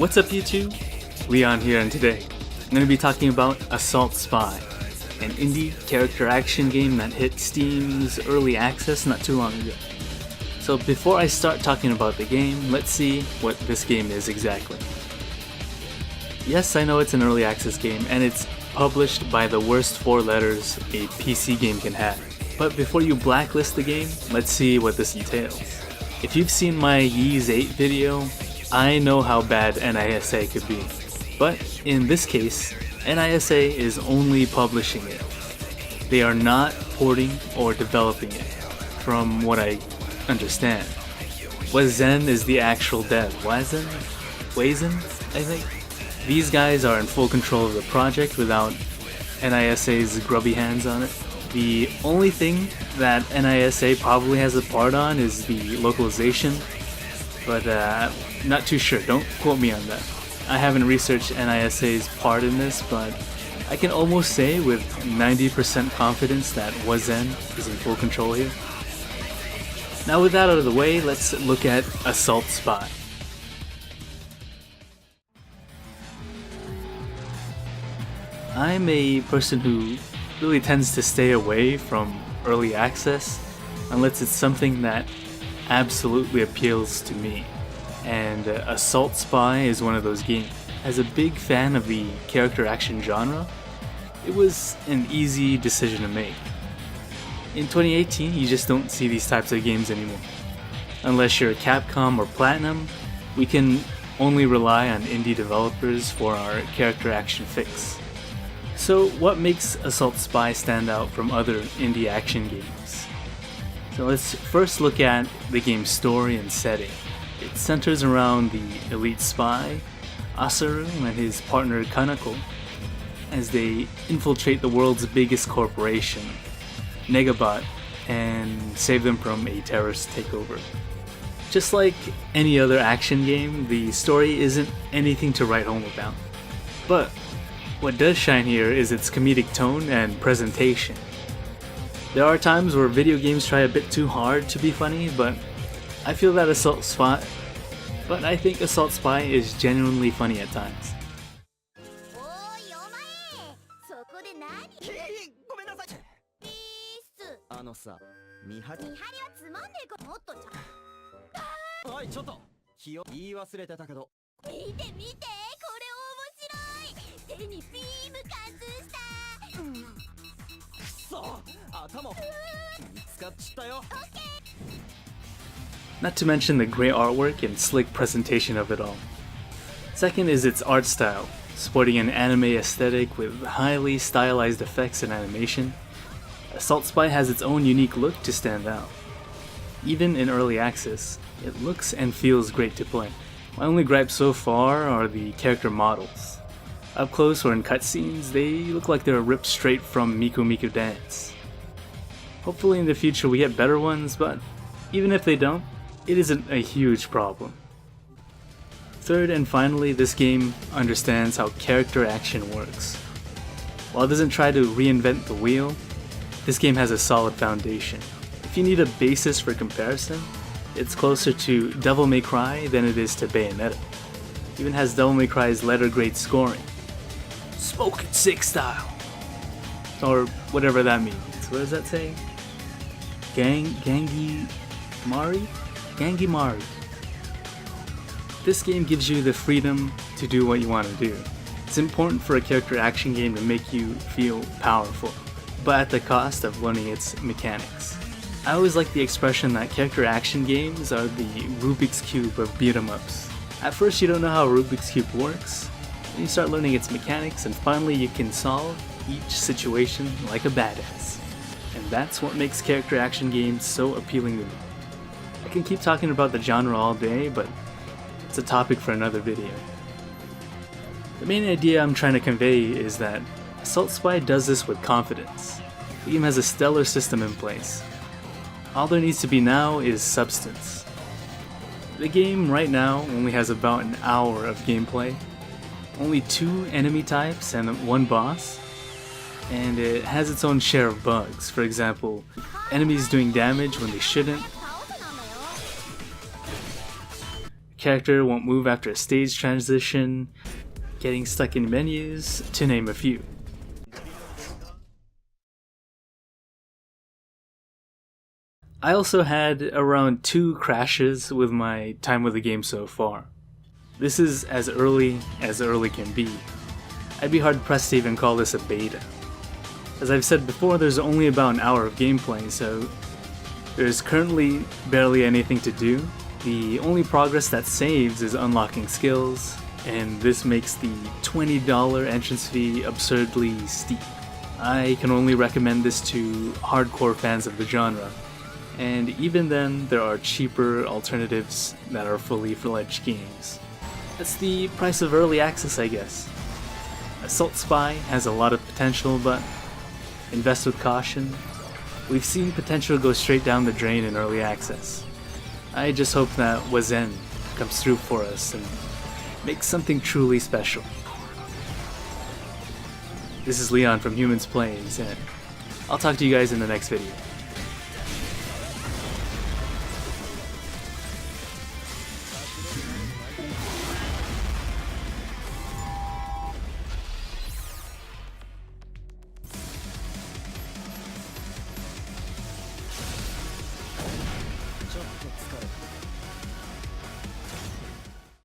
What's up YouTube? Leon here, and today I'm going to be talking about Assault Spy, an indie character action game that hit Steam's early access not too long ago. So before I start talking about the game, let's see what this game is exactly. Yes, I know it's an early access game and it's published by the worst 4 letters a PC game can have. But before you blacklist the game, let's see what this entails. If you've seen my Ys 8 video, I know how bad NISA could be, but in this case, NISA is only publishing it. They are not porting or developing it, from what I understand. Wazen is the actual dev. Wazen, I think? These guys are in full control of the project without NISA's grubby hands on it. The only thing that NISA probably has a part on is the localization, but not too sure, don't quote me on that. I haven't researched NISA's part in this, but I can almost say with 90% confidence that Wazen is in full control here. Now with that out of the way, let's look at Assault Spy. I'm a person who really tends to stay away from early access unless it's something that absolutely appeals to me. And Assault Spy is one of those games. As a big fan of the character action genre, it was an easy decision to make. In 2018, you just don't see these types of games anymore. Unless you're Capcom or Platinum, we can only rely on indie developers for our character action fix. So what makes Assault Spy stand out from other indie action games? So let's first look at the game's story and setting. It centers around the elite spy, Asaru, and his partner Kanako, as they infiltrate the world's biggest corporation, Negabot, and save them from a terrorist takeover. Just like any other action game, the story isn't anything to write home about. But what does shine here is its comedic tone and presentation. There are times where video games try a bit too hard to be funny, but I think Assault Spy is genuinely funny at times. Not to mention the great artwork and slick presentation of it all. Second is its art style, sporting an anime aesthetic with highly stylized effects and animation. Assault Spy has its own unique look to stand out. Even in early access, it looks and feels great to play. My only gripe so far are the character models. Up close or in cutscenes, they look like they're ripped straight from Miku Miku Dance. Hopefully in the future we get better ones, but even if they don't, it isn't a huge problem. Third and finally, this game understands how character action works. While it doesn't try to reinvent the wheel, this game has a solid foundation. If you need a basis for comparison, it's closer to Devil May Cry than it is to Bayonetta. It even has Devil May Cry's letter grade scoring. Smoke it sick style! Or whatever that means. What does that say? Gangi Mari? This game gives you the freedom to do what you want to do. It's important for a character action game to make you feel powerful, but at the cost of learning its mechanics. I always like the expression that character action games are the Rubik's Cube of beat 'em ups. At first you don't know how a Rubik's Cube works, then you start learning its mechanics, and finally you can solve each situation like a badass. And that's what makes character action games so appealing to me. I can keep talking about the genre all day, but it's a topic for another video. The main idea I'm trying to convey is that Assault Spy does this with confidence. The game has a stellar system in place. All there needs to be now is substance. The game right now only has about an hour of gameplay, only 2 enemy types and 1 boss, and it has its own share of bugs. For example, enemies doing damage when they shouldn't, character won't move after a stage transition, getting stuck in menus, to name a few. I also had around 2 crashes with my time with the game so far. This is as early can be. I'd be hard pressed to even call this a beta. As I've said before, there's only about an hour of gameplay, so there's currently barely anything to do. The only progress that saves is unlocking skills, and this makes the $20 entrance fee absurdly steep. I can only recommend this to hardcore fans of the genre, and even then there are cheaper alternatives that are fully fledged games. That's the price of early access, I guess. Assault Spy has a lot of potential, but invest with caution. We've seen potential go straight down the drain in early access. I just hope that Wazen comes through for us and makes something truly special. This is Leon from Humans Plays, and I'll talk to you guys in the next video.